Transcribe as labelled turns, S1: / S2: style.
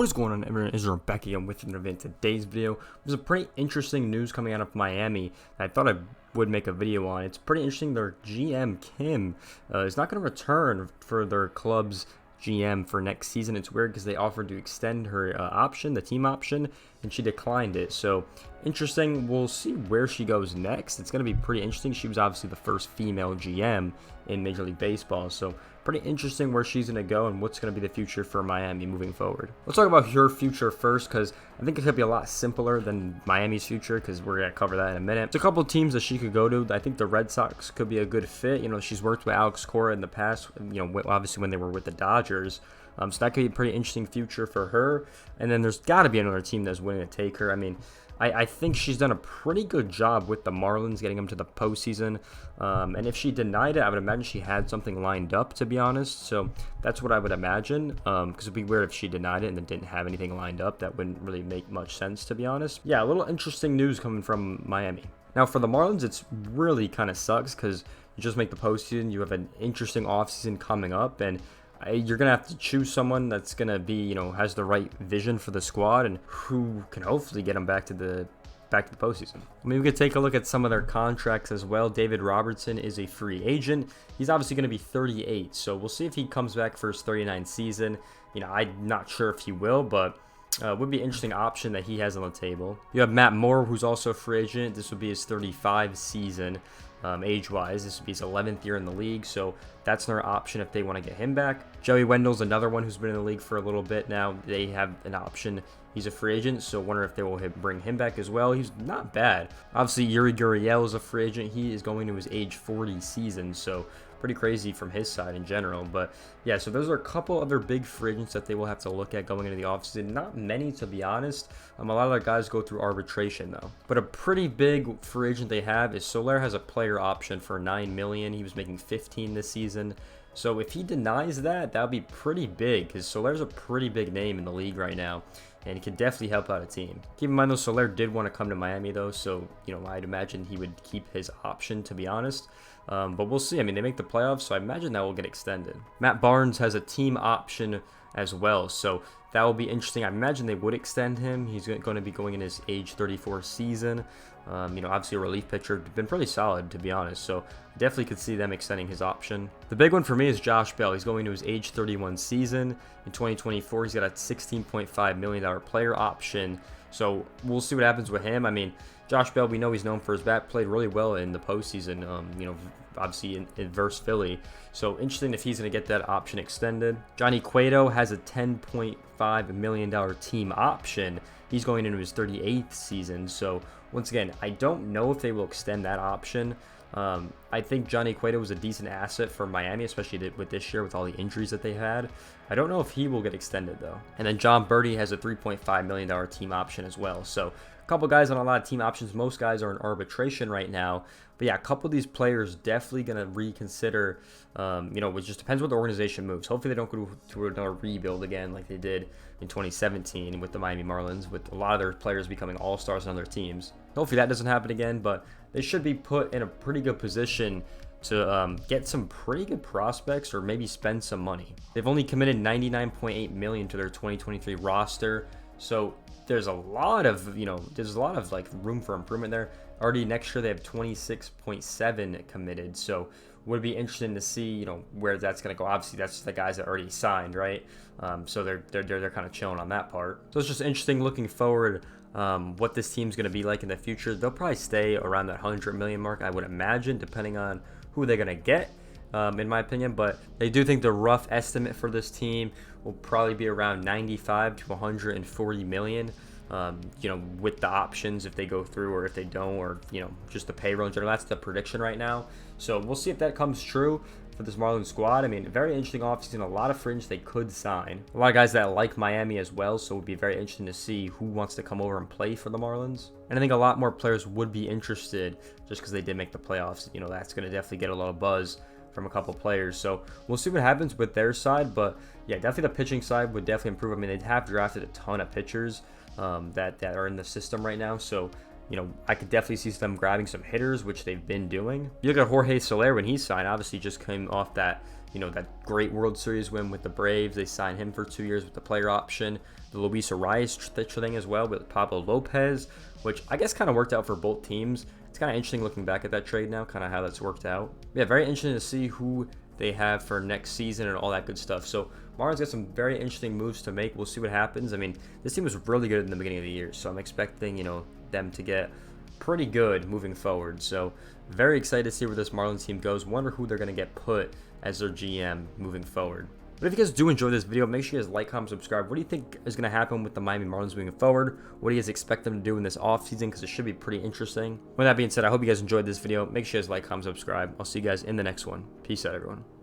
S1: What is going on, everyone? Is Rebecca again with another video. Today's video was a pretty interesting news coming out of Miami that I thought I would make a video on. It's pretty interesting. Their GM Kim is not going to return for their club's GM for next season. It's weird because they offered to extend her option, the team option, and she declined it. So interesting. We'll see where she goes next. It's going to be pretty interesting. She was obviously the first female GM in Major League Baseball, so pretty interesting where she's going to go and what's going to be the future for Miami moving forward. Let's talk about her future first, because I think it could be a lot simpler than Miami's future, because we're going to cover that in a minute. There's a couple teams that she could go to. I think the Red Sox could be a good fit. You know, she's worked with Alex Cora in the past, you know, obviously when they were with the Dodgers. So that could be a pretty interesting future for her. And then there's got to be another team that's willing to take her. I mean, I think she's done a pretty good job with the Marlins, getting them to the postseason. And if she denied it, I would imagine she had something lined up, to be honest. So that's what I would imagine, because it'd be weird if she denied it and then didn't have anything lined up. That wouldn't really make much sense, to be honest. Yeah, a little interesting news coming from Miami. Now, for the Marlins, it's really kind of sucks because you just make the postseason. You have an interesting offseason coming up, and you're going to have to choose someone that's going to be, you know, has the right vision for the squad and who can hopefully get them back to the postseason. I mean, we could take a look at some of their contracts as well. David Robertson is a free agent. He's obviously going to be 38, so we'll see if he comes back for his 39 season. You know, I'm not sure if he will, but would be an interesting option that he has on the table. You have Matt Moore, who's also a free agent. This would be his 35 season. Age-wise, this would be his 11th year in the league, so that's another option if they want to get him back. Joey Wendell's another one who's been in the league for a little bit now. They have an option. He's a free agent, so wonder if they will bring him back as well. He's not bad. Obviously, Yuri Gurriel is a free agent. He is going to his age 40 season, so pretty crazy from his side in general. But yeah, so those are a couple other big free agents that they will have to look at going into the offseason. Not many, to be honest. A lot of their guys go through arbitration though. But a pretty big free agent they have is Soler. Has a player option for $9 million. He was making 15 this season. So if he denies that, that would be pretty big, because Soler's a pretty big name in the league right now, and he could definitely help out a team. Keep in mind though, Soler did want to come to Miami though, so you know, I'd imagine he would keep his option, to be honest. But we'll see. I mean, they make the playoffs, so I imagine that will get extended. Matt Barnes has a team option as well, so that will be interesting. I imagine they would extend him. He's going to be going in his age 34 season. You know, obviously a relief pitcher, been pretty solid, to be honest, so definitely could see them extending his option. The big one for me is Josh Bell. He's going to his age 31 season. In 2024, he's got a $16.5 million player option, so we'll see what happens with him. I mean, Josh Bell, we know he's known for his bat, played really well in the postseason, you know, obviously in versus Philly. So interesting if he's going to get that option extended. Johnny Cueto has a $10.5 million team option. He's going into his 38th season. So once again, I don't know if they will extend that option. I think Johnny Cueto was a decent asset for Miami, especially with this year with all the injuries that they had. I don't know if he will get extended though. And then John Birdie has a $3.5 million team option as well. So a couple guys on a lot of team options. Most guys are in arbitration right now. But yeah, a couple of these players definitely going to reconsider. You know, it just depends what the organization moves. Hopefully they don't go through another rebuild again like they did in 2017 with the Miami Marlins, with a lot of their players becoming all-stars on their teams. Hopefully that doesn't happen again, but they should be put in a pretty good position to get some pretty good prospects or maybe spend some money. They've only committed $99.8 million to their 2023 roster, so there's a lot of, you know, like room for improvement there. Already next year they have 26.7 committed, so would be interesting to see, you know, where that's going to go. Obviously that's the guys that already signed, right? So they're kind of chilling on that part. So it's just interesting looking forward what this team's going to be like in the future. They'll probably stay around that 100 million mark, I would imagine, depending on who they're going to get, in my opinion. But they do think the rough estimate for this team will probably be around 95 to 140 million. You know, with the options if they go through or if they don't, or, you know, just the payroll in general. That's the prediction right now. So we'll see if that comes true for this Marlins squad. I mean, very interesting offseason, a lot of fringe they could sign. A lot of guys that like Miami as well, so it would be very interesting to see who wants to come over and play for the Marlins. And I think a lot more players would be interested just because they did make the playoffs. You know, that's going to definitely get a lot of buzz from a couple players. So we'll see what happens with their side. But yeah, definitely the pitching side would definitely improve. I mean, they have drafted a ton of pitchers that are in the system right now. So, you know, I could definitely see them grabbing some hitters, which they've been doing. You look at Jorge Soler when he signed, obviously just came off that that great World Series win with the Braves. They signed him for 2 years with the player option. The Luis Arraez thing as well with Pablo Lopez, which I guess kind of worked out for both teams. It's kind of interesting looking back at that trade now, kind of how that's worked out. Yeah, very interesting to see who they have for next season and all that good stuff. So Marlins got some very interesting moves to make. We'll see what happens. I mean, this team was really good in the beginning of the year, so I'm expecting, them to get pretty good moving forward. So very excited to see where this Marlins team goes. Wonder who they're going to get put as their GM moving forward. But if you guys do enjoy this video, make sure you guys like, comment, subscribe. What do you think is going to happen with the Miami Marlins moving forward? What do you guys expect them to do in this offseason? Because it should be pretty interesting. With that being said, I hope you guys enjoyed this video. Make sure you guys like, comment, subscribe. I'll see you guys in the next one. Peace out, everyone.